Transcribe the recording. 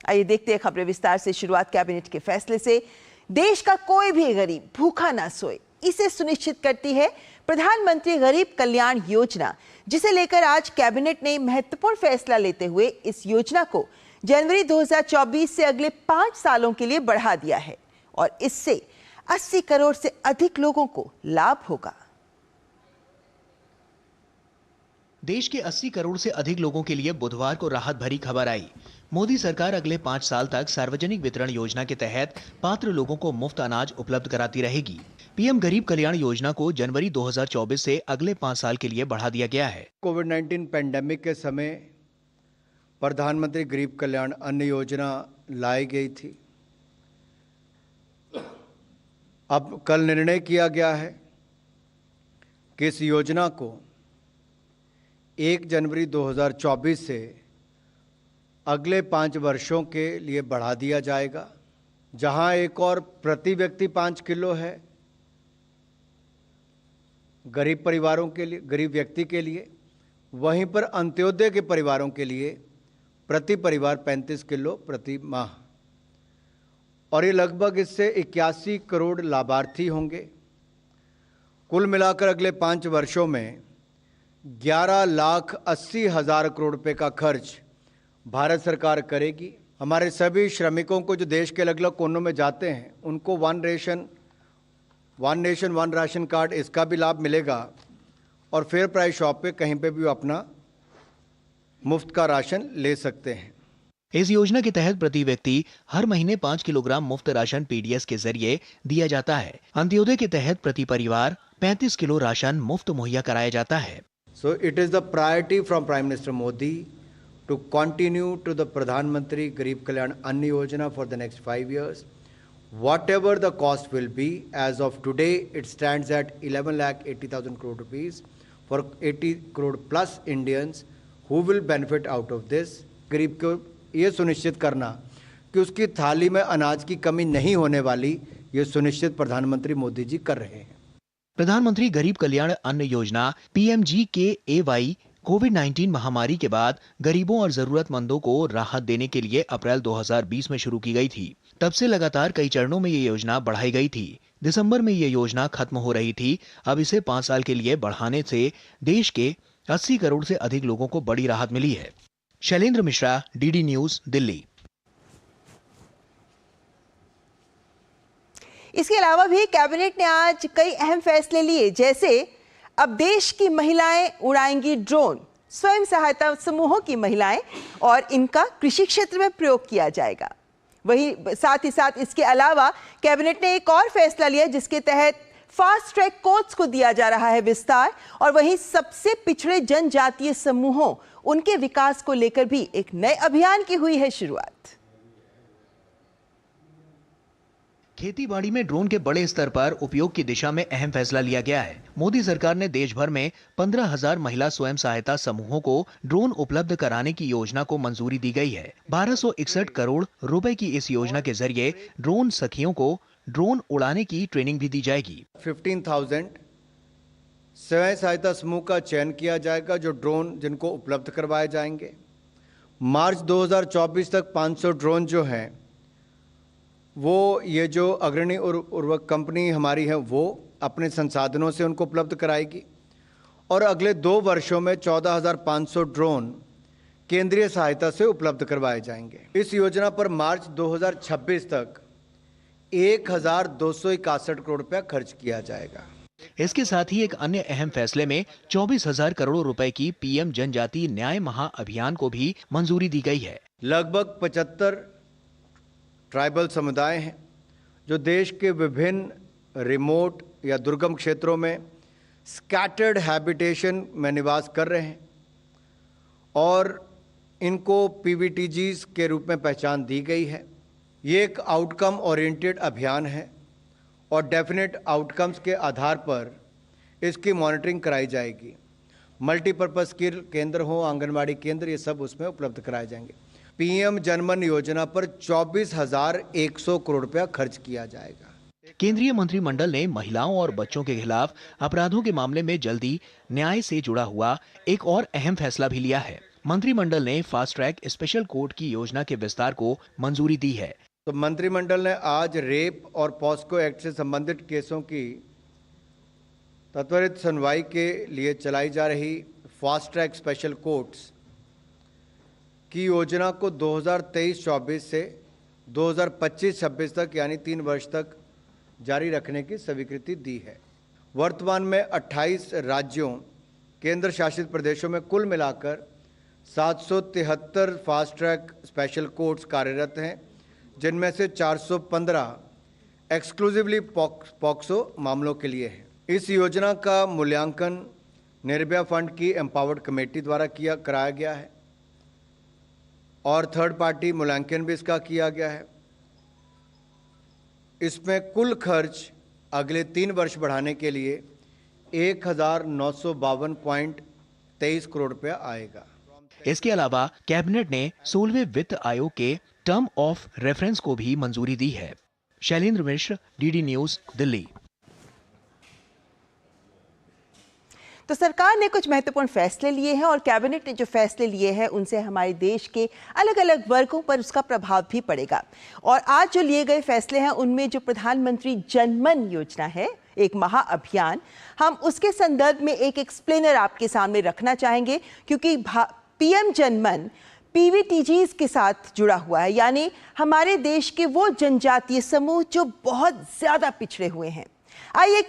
आइए देखते हैं खबरें विस्तार से। शुरुआत कैबिनेट के फैसले से। देश का कोई भी गरीब भूखा ना सोए, इसे सुनिश्चित करती है प्रधानमंत्री गरीब कल्याण योजना, जिसे लेकर आज कैबिनेट ने महत्वपूर्ण फैसला लेते हुए इस योजना को जनवरी 2024 से अगले 5 सालों के लिए बढ़ा दिया है और इससे 80 करोड़ से अधिक लोगों को लाभ होगा। देश के 80 करोड़ से अधिक लोगों के लिए बुधवार को राहत भरी खबर आई। मोदी सरकार अगले 5 साल तक सार्वजनिक वितरण योजना के तहत पात्र लोगों को मुफ्त अनाज उपलब्ध कराती रहेगी। पीएम गरीब कल्याण योजना को जनवरी 2024 से अगले 5 साल के लिए बढ़ा दिया गया है। कोविड-19 पैंडेमिक के समय प्रधानमंत्री गरीब कल्याण अन्न योजना लाई गई थी। अब कल निर्णय किया गया है कि इस योजना को 1 जनवरी 2024 से अगले 5 वर्षों के लिए बढ़ा दिया जाएगा। जहां एक और प्रति व्यक्ति 5 किलो है गरीब परिवारों के लिए, गरीब व्यक्ति के लिए, वहीं पर अंत्योदय के परिवारों के लिए प्रति परिवार 35 किलो प्रति माह, और ये लगभग इससे 81 करोड़ लाभार्थी होंगे। कुल मिलाकर अगले 5 वर्षों में 11,80,000 करोड़ रुपए का खर्च भारत सरकार करेगी। हमारे सभी श्रमिकों को जो देश के अलग अलग कोनों में जाते हैं उनको one nation one ration card, इसका भी लाभ मिलेगा और फेयर प्राइस शॉप पे कहीं पे भी वो अपना मुफ्त का राशन ले सकते हैं। इस योजना के तहत प्रति व्यक्ति हर महीने 5 किलोग्राम मुफ्त राशन पीडीएस के जरिए दिया जाता है। अंत्योदय के तहत प्रति परिवार 35 किलो राशन मुफ्त मुहैया कराया जाता है। So it is the priority from Prime Minister Modi to continue to the Pradhan Mantri Garib Kalyan Ann Yojana for the next 5 years. Whatever the cost will be, as of today, it stands at 11,80,000 crore rupees for 80 crore plus Indians who will benefit out of this. गरीब को ये सुनिश्चित करना कि उसकी थाली में अनाज की कमी नहीं होने वाली, ये सुनिश्चित प्रधानमंत्री मोदी जी कर रहे हैं। प्रधानमंत्री गरीब कल्याण अन्न योजना PMGKAY कोविड-19 महामारी के बाद गरीबों और जरूरतमंदों को राहत देने के लिए अप्रैल 2020 में शुरू की गई थी। तब से लगातार कई चरणों में ये योजना बढ़ाई गई थी। दिसंबर में ये योजना खत्म हो रही थी। अब इसे 5 साल के लिए बढ़ाने से देश के 80 करोड़ से अधिक लोगों को बड़ी राहत मिली है। Shailendra Mishra, DD news, Delhi. इसके अलावा भी कैबिनेट ने आज कई अहम फैसले लिए, जैसे अब देश की महिलाएं उड़ाएंगी ड्रोन, स्वयं सहायता समूहों की महिलाएं, और इनका कृषि क्षेत्र में प्रयोग किया जाएगा। वहीं साथ ही साथ इसके अलावा कैबिनेट ने एक और फैसला लिया जिसके तहत फास्ट ट्रैक कोर्ट्स को दिया जा रहा है विस्तार, और वहीं सबसे पिछड़े जनजातीय समूहों, उनके विकास को लेकर भी एक नए अभियान की हुई है शुरुआत। खेती बाड़ी में ड्रोन के बड़े स्तर पर उपयोग की दिशा में अहम फैसला लिया गया है। मोदी सरकार ने देश भर में 15,000 महिला स्वयं सहायता समूहों को ड्रोन उपलब्ध कराने की योजना को मंजूरी दी गई है। 1261 करोड़ रुपए की इस योजना के जरिए ड्रोन सखियों को ड्रोन उड़ाने की ट्रेनिंग भी दी जाएगी। 15,000 स्वयं सहायता समूह का चयन किया जाएगा जो ड्रोन जिनको उपलब्ध करवाए जाएंगे। मार्च 2024 तक 500 ड्रोन जो हैं वो, ये जो अग्रणी उर्वरक कंपनी हमारी है वो अपने संसाधनों से उनको उपलब्ध कराएगी, और अगले 2 वर्षों में 14,500 ड्रोन केंद्रीय सहायता से उपलब्ध करवाए जाएंगे। इस योजना पर मार्च 2026 तक 1,261 करोड़ रुपया खर्च किया जाएगा। इसके साथ ही एक अन्य अहम फैसले में 24,000 करोड़ रुपए की पीएम जनजातीय न्याय महाअभियान को भी मंजूरी दी गई है। लगभग 75 ट्राइबल समुदाय हैं जो देश के विभिन्न रिमोट या दुर्गम क्षेत्रों में स्कैटर्ड हैबिटेशन में निवास कर रहे हैं, और इनको PVTGs के रूप में पहचान दी गई है। ये एक आउटकम ओरिएंटेड अभियान है और डेफिनेट आउटकम्स के आधार पर इसकी मॉनिटरिंग कराई जाएगी। मल्टीपर्पज़ स्किल केंद्र हो, आंगनबाड़ी केंद्र, ये सब उसमें उपलब्ध कराए जाएंगे। PM जनमन योजना पर 24,100 करोड़ रुपया खर्च किया जाएगा। केंद्रीय मंत्रिमंडल ने महिलाओं और बच्चों के खिलाफ अपराधों के मामले में जल्दी न्याय से जुड़ा हुआ एक और अहम फैसला भी लिया है। मंत्रिमंडल ने फास्ट ट्रैक स्पेशल कोर्ट की योजना के विस्तार को मंजूरी दी है। तो मंत्रिमंडल ने आज रेप और पॉस्को एक्ट से संबंधित केसों की त्वरित सुनवाई के लिए चलाई जा रही फास्ट ट्रैक स्पेशल कोर्ट्स की योजना को 2023-24 से 2025-26 तक यानी 3 वर्ष तक जारी रखने की स्वीकृति दी है। वर्तमान में 28 राज्यों केंद्र शासित प्रदेशों में कुल मिलाकर 773 फास्ट ट्रैक स्पेशल कोर्ट्स कार्यरत हैं, जिनमें से 415 एक्सक्लूसिवली पॉक्सो मामलों के लिए है। इस योजना का मूल्यांकन निर्भया फंड की एम्पावर्ड कमेटी द्वारा कराया गया है और थर्ड पार्टी मूल्यांकन भी इसका किया गया है। इसमें कुल खर्च अगले 3 वर्ष बढ़ाने के लिए 1952.23 करोड़ रुपया आएगा। इसके अलावा कैबिनेट ने 16वें वित्त आयोग के टर्म ऑफ रेफरेंस को भी मंजूरी दी है। शैलेंद्र मिश्र, डीडी न्यूज, दिल्ली। तो सरकार ने कुछ महत्वपूर्ण फैसले लिए हैं और कैबिनेट ने जो फैसले लिए हैं उनसे हमारे देश के अलग अलग वर्गों पर उसका प्रभाव भी पड़ेगा। और आज जो लिए गए फैसले हैं उनमें जो प्रधानमंत्री जनमन योजना है, एक महाअभियान, हम उसके संदर्भ में एक एक्सप्लेनर आपके सामने रखना चाहेंगे, क्योंकि पीएम जनमन पीवीटीजीज के साथ जुड़ा हुआ है, यानी हमारे देश के वो जनजातीय समूह जो बहुत ज्यादा पिछड़े हुए हैं। आइए एक